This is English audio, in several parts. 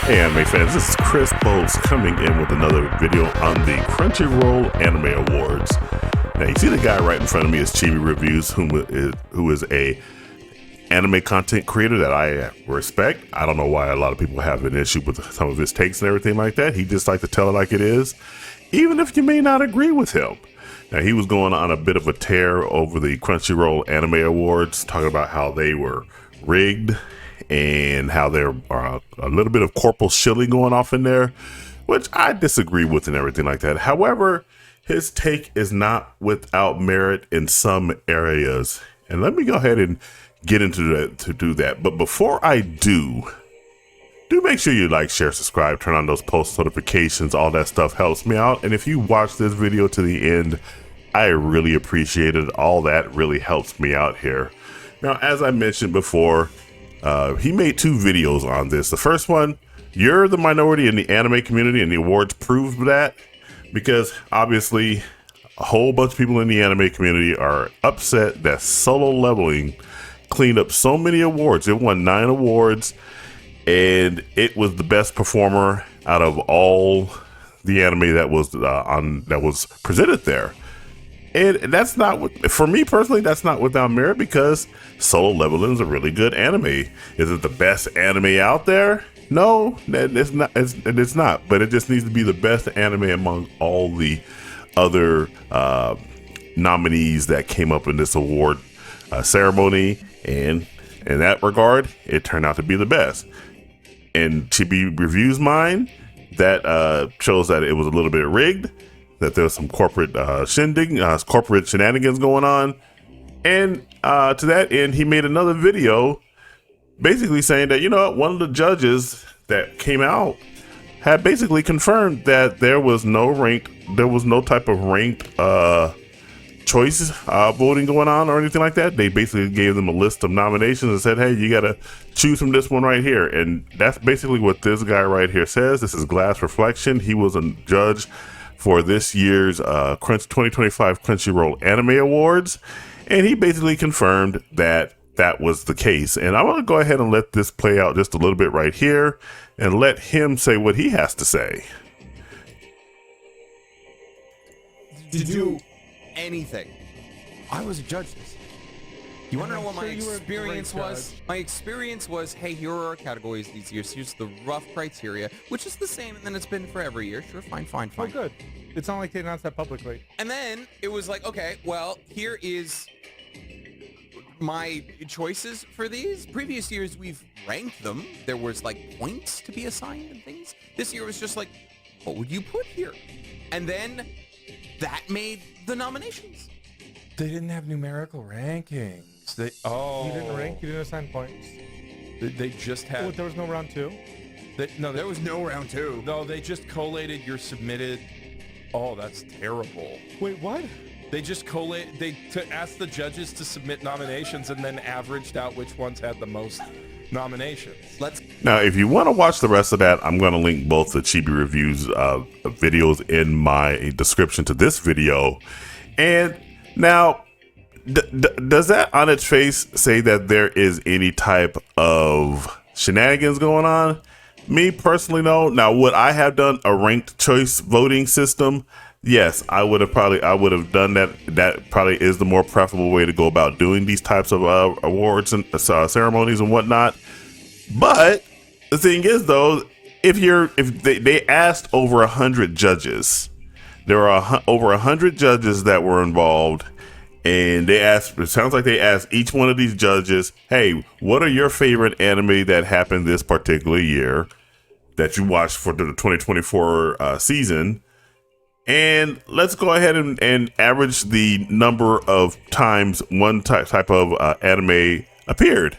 Hey anime fans, this is Chris Bolts coming in with another video on the Crunchyroll Anime Awards. Now you see the guy right in front of me is Chibi Reviews, who is a anime content creator that I respect. I don't know why a lot of people have an issue with some of his takes and everything like that. He just likes to tell it like it is, even if you may not agree with him. Now he was going on a bit of a tear over the Crunchyroll Anime Awards, talking about how they were rigged and how there are a little bit of corporal shilling going off in there, which I disagree with and everything like that. However, his take is not without merit in some areas. And let me go ahead and get into that to do that. But before I do make sure you like, share, subscribe, turn on those post notifications. All that stuff helps me out. And if you watch this video to the end, I really appreciate it. All that really helps me out here. Now, as I mentioned before, he made two videos on this. The first one, you're the minority in the anime community, and the awards prove that, because obviously a whole bunch of people in the anime community are upset that Solo Leveling cleaned up so many awards. It won 9 awards, and it was the best performer out of all the anime that was presented there. And that's not, for me personally, that's not without merit, because Solo Leveling is a really good anime. Is it the best anime out there? No, it's not. It's not. But it just needs to be the best anime among all the other nominees that came up in this award ceremony. And in that regard, it turned out to be the best. And Chibi Reviews' mind, that shows that it was a little bit rigged, that there was some corporate corporate shenanigans going on. And to that end, he made another video basically saying that, you know, one of the judges that came out had basically confirmed that there was no type of ranked choice voting going on or anything like that. They basically gave them a list of nominations and said, hey, you got to choose from this one right here. And that's basically what this guy right here says. This is Glass Reflection. He was a judge for this year's 2025 Crunchyroll Anime Awards, and he basically confirmed that that was the case. And I want to go ahead and let this play out just a little bit right here and let him say what he has to say. To do anything. I was a judge this. You want to know what my experience was? My experience was, hey, here are our categories these years. Here's the rough criteria, which is the same, and then it's been for every year. Sure, fine. Oh, good. It's not like they announced that publicly. And then it was like, okay, well, here is my choices for these. Previous years, we've ranked them. There was like points to be assigned and things. This year was just like, what would you put here? And then that made the nominations. They didn't have numerical rankings. You didn't rank, you didn't assign points. They just had. Oh, there was no round 2? There was no round 2. No, they just collated your submitted. Oh, that's terrible. Wait, what? They just collated. They asked the judges to submit nominations and then averaged out which ones had the most nominations. Now, if you want to watch the rest of that, I'm going to link both the Chibi Reviews videos in my description to this video. And now, does that on its face say that there is any type of shenanigans going on? Me personally, no. Now, would I have done a ranked choice voting system? Yes, I would have done that. That probably is the more preferable way to go about doing these types of awards and ceremonies and whatnot. But the thing is, though, if they asked over 100 judges, there are over 100 judges that were involved. And they asked, it sounds like they asked each one of these judges, hey, what are your favorite anime that happened this particular year that you watched for the 2024 season? And let's go ahead and average the number of times one type of anime appeared.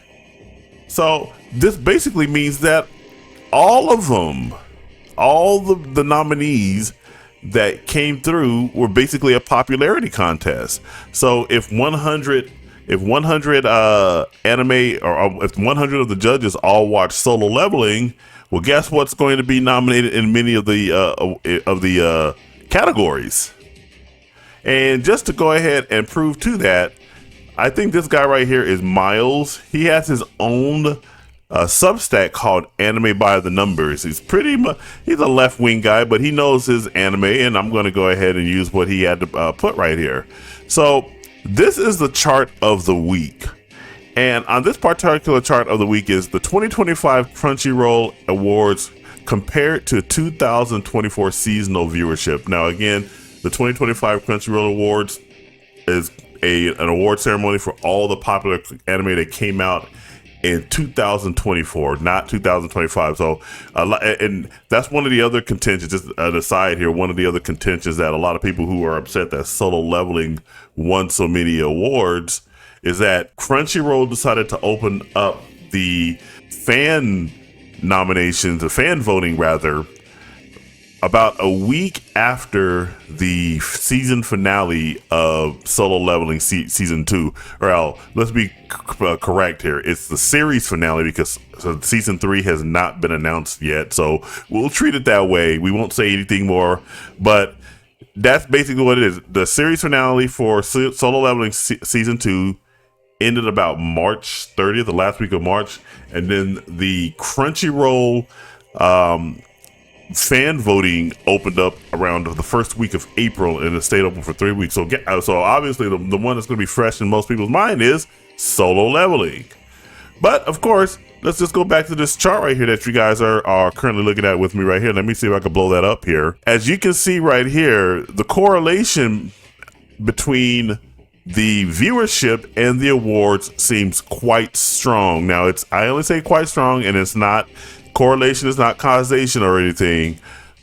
So this basically means that all of them, all the nominees that came through were basically a popularity contest. So if 100 anime, or if 100 of the judges all watch Solo Leveling, well, guess what's going to be nominated in many of the categories? And just to go ahead and prove to that, I think this guy right here is Miles. He has his own Substack called Anime by the Numbers. He's he's a left-wing guy, but he knows his anime, and I'm going to go ahead and use what he had to put right here. So this is the chart of the week. And on this particular chart of the week is the 2025 Crunchyroll Awards compared to 2024 seasonal viewership. Now, again, the 2025 Crunchyroll Awards is an award ceremony for all the popular anime that came out in 2024, not 2025. So, and that's one of the other contentions, just an aside here, one of the other contentions that a lot of people who are upset that Solo Leveling won so many awards is that Crunchyroll decided to open up the fan nominations, the fan voting rather, about a week after the season finale of Solo Leveling season 2. Or let's be correct here. It's the series finale because season 3 has not been announced yet. So we'll treat it that way. We won't say anything more, but that's basically what it is. The series finale for Solo Leveling season 2 ended about March 30th, the last week of March. And then the Crunchyroll, fan voting opened up around the first week of April and it stayed open for 3 weeks. So obviously the one that's going to be fresh in most people's mind is Solo Leveling. But of course, let's just go back to this chart right here that you guys are currently looking at with me right here. Let me see if I can blow that up here. As you can see right here, the correlation between the viewership and the awards seems quite strong. Now, I only say quite strong, and it's not correlation, is not causation or anything,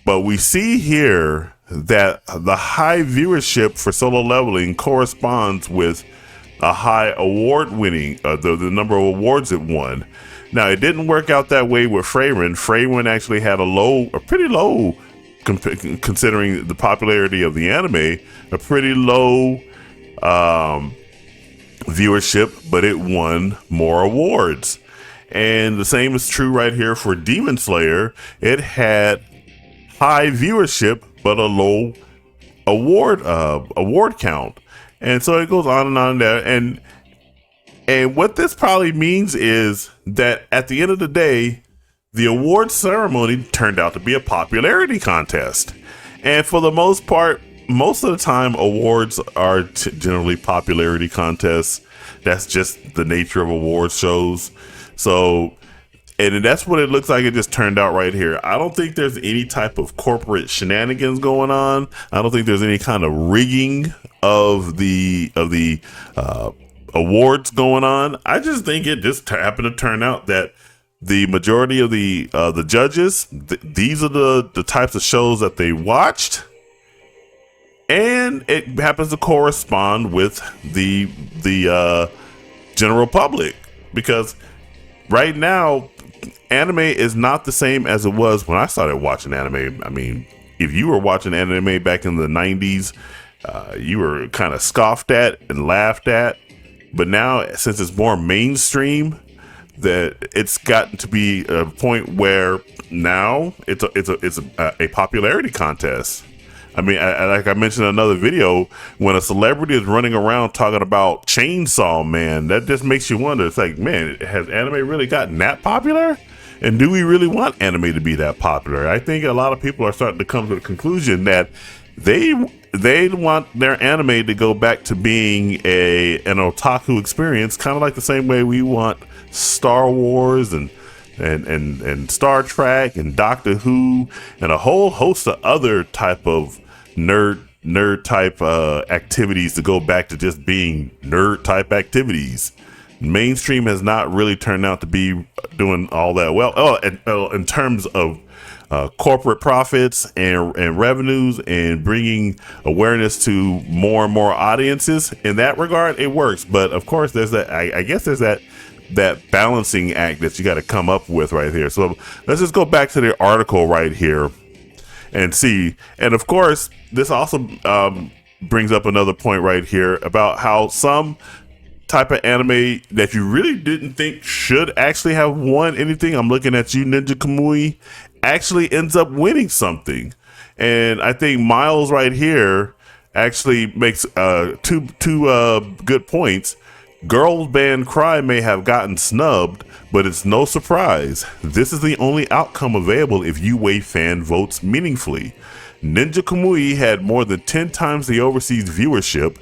but we see here that the high viewership for Solo Leveling corresponds with a high award winning, the number of awards it won. Now, it didn't work out that way with Freyrin. Freyrin actually had a pretty low, considering the popularity of the anime, a pretty low viewership, but it won more awards. And the same is true right here for Demon Slayer. It had high viewership, but a low award count. And so it goes on and on there. And what this probably means is that at the end of the day, the award ceremony turned out to be a popularity contest. And for the most part, most of the time, awards are generally popularity contests. That's just the nature of awards shows. So, and that's what it looks like it just turned out right here. I don't think there's any type of corporate shenanigans going on. I don't think there's any kind of rigging of the awards going on. I just think it just happened to turn out that the majority of the judges, these are the types of shows that they watched. And it happens to correspond with the general public, because right now anime is not the same as it was when I started watching anime. I mean, if you were watching anime back in the 90s, you were kind of scoffed at and laughed at. But now, since it's more mainstream, that it's gotten to be a point where now it's a popularity contest. I mean, like I mentioned in another video, when a celebrity is running around talking about Chainsaw Man, that just makes you wonder. It's like, man, has anime really gotten that popular? And do we really want anime to be that popular? I think a lot of people are starting to come to the conclusion that they want their anime to go back to being an otaku experience, kind of like the same way we want Star Wars and Star Trek and Doctor Who and a whole host of other type of nerd type activities to go back to just being nerd type activities. Mainstream has not really turned out to be doing all that well. In terms of corporate profits and revenues and bringing awareness to more and more audiences, in that regard, it works. But of course, there's that. I guess there's that balancing act that you got to come up with right here. So let's just go back to the article right here and see. And of course, this also brings up another point right here about how some type of anime that you really didn't think should actually have won anything, I'm looking at you, Ninja Kamui, actually ends up winning something. And I think Miles right here actually makes two good points. Girls Band Cry may have gotten snubbed, but it's no surprise. This is the only outcome available if you weigh fan votes meaningfully. Ninja Kamui had more than 10 times the overseas viewership.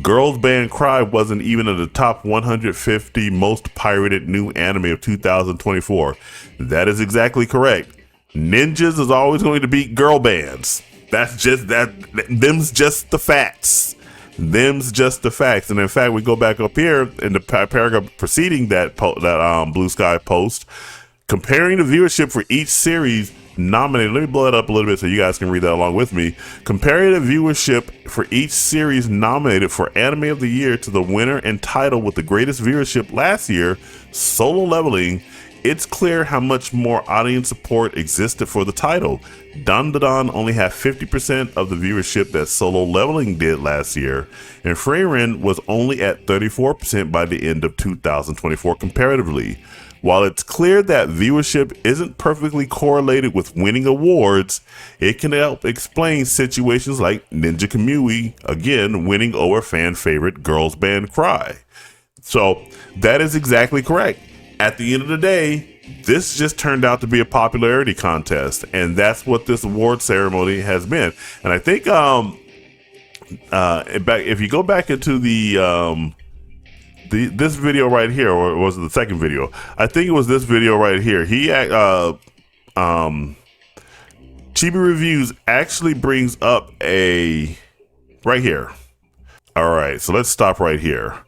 Girls Band Cry wasn't even in the top 150 most pirated new anime of 2024. That is exactly correct. Ninjas is always going to beat girl bands. That's just that. Them's just the facts. Them's just the facts. And in fact, we go back up here in the paragraph preceding that Blue Sky post, comparing the viewership for each series nominated. Let me blow it up a little bit so you guys can read that along with me. Comparing the viewership for each series nominated for Anime of the Year to the winner and title with the greatest viewership last year, Solo Leveling, it's clear how much more audience support existed for the title. Dandadan only had 50% of the viewership that Solo Leveling did last year, and Frieren was only at 34% by the end of 2024 comparatively. While it's clear that viewership isn't perfectly correlated with winning awards, it can help explain situations like Ninja Kamui, again, winning over fan favorite Girls Band Cry. So that is exactly correct. At the end of the day, this just turned out to be a popularity contest, and that's what this award ceremony has been. And I think if you go back into this video right here, or was it the second video? I think it was this video right here. Chibi Reviews actually brings up right here. All right, so let's stop right here.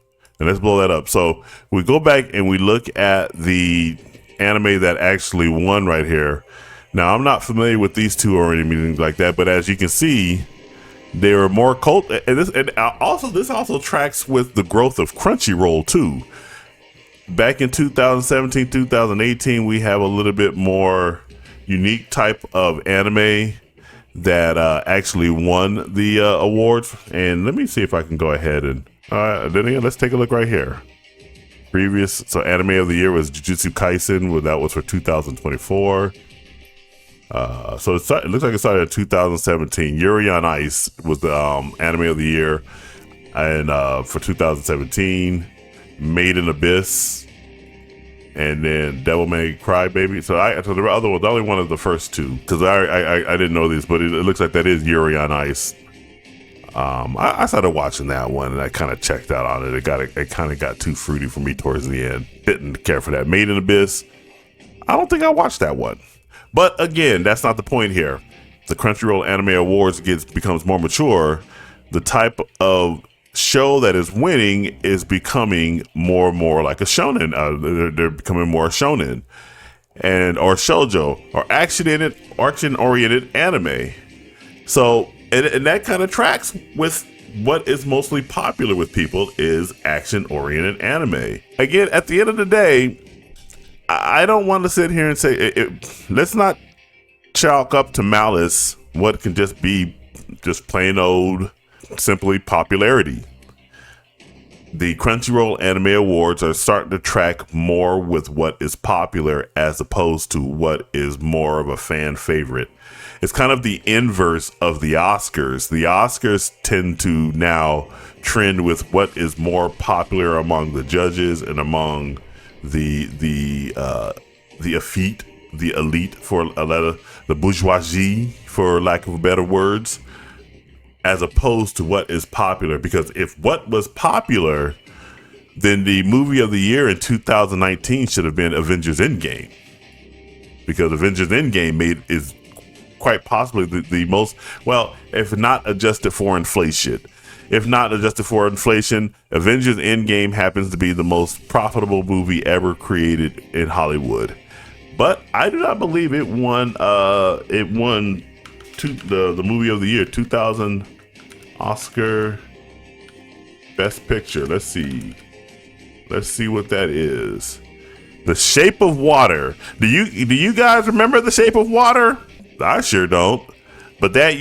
And let's blow that up. So we go back and we look at the anime that actually won right here. Now, I'm not familiar with these two or anything like that, but as you can see, they are more cult. And this also tracks with the growth of Crunchyroll too. Back in 2017, 2018, we have a little bit more unique type of anime that actually won the awards. And let me see if I can go ahead and then again, let's take a look right here. So Anime of the Year was Jujutsu Kaisen, that was for 2024. So it looks like it started in 2017. Yuri on Ice was the Anime of the Year, and for 2017, Made in Abyss, and then Devil May Cry Baby. So the other one, the only one of the first two, because I didn't know these, but it looks like that is Yuri on Ice. I started watching that one and I kind of checked out on it. It kind of got too fruity for me towards the end. Didn't care for that. Made in Abyss, I don't think I watched that one. But again, that's not the point here. The Crunchyroll Anime Awards becomes more mature. The type of show that is winning is becoming more and more like a shonen. They're becoming more shonen or shoujo or action-oriented anime. So, and that kind of tracks with what is mostly popular with people is action-oriented anime. Again, at the end of the day, I don't want to sit here and say, let's not chalk up to malice what can just be just plain old, simply popularity. The Crunchyroll Anime Awards are starting to track more with what is popular as opposed to what is more of a fan favorite. It's kind of the inverse of the Oscars. The Oscars tend to now trend with what is more popular among the judges and among the effete, the elite, for a letter, the bourgeoisie, for lack of better words, as opposed to what is popular. Because if what was popular, then the movie of the year in 2019 should have been Avengers Endgame, because Avengers Endgame is quite possibly the most, well, if not adjusted for inflation, Avengers Endgame happens to be the most profitable movie ever created in Hollywood. But I do not believe it won. It won the movie of the year 2000 Oscar Best Picture. Let's see what that is. The Shape of Water. Do you guys remember The Shape of Water? I sure don't. But that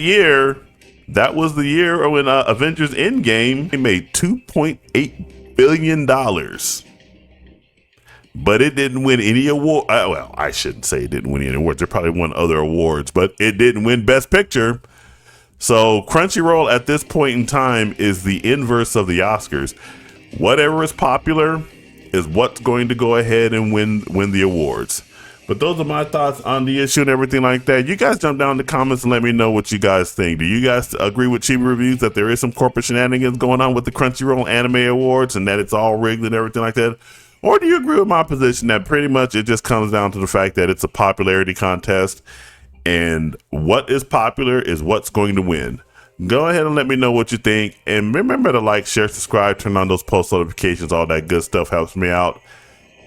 was the year when Avengers Endgame made $2.8 billion. But it didn't win any award. Well, I shouldn't say it didn't win any awards. It probably won other awards, but it didn't win Best Picture. So Crunchyroll at this point in time is the inverse of the Oscars. whatever is popular is what's going to go ahead and win the awards. But those are my thoughts on the issue and everything like that. You guys jump down in the comments and let me know what you guys think. Do you guys agree with Chibi Reviews that there is some corporate shenanigans going on with the Crunchyroll Anime Awards and that it's all rigged and everything like that? Or do you agree with my position that pretty much it just comes down to the fact that it's a popularity contest and what is popular is what's going to win? Go ahead and let me know what you think. And remember to like, share, subscribe, turn on those post notifications. All that good stuff helps me out.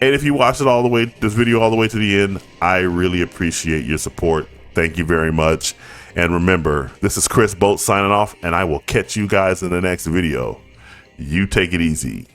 And if you watch it all the way, this video all the way to the end, I really appreciate your support. Thank you very much. And remember, this is Chris Bolt signing off, and I will catch you guys in the next video. You take it easy.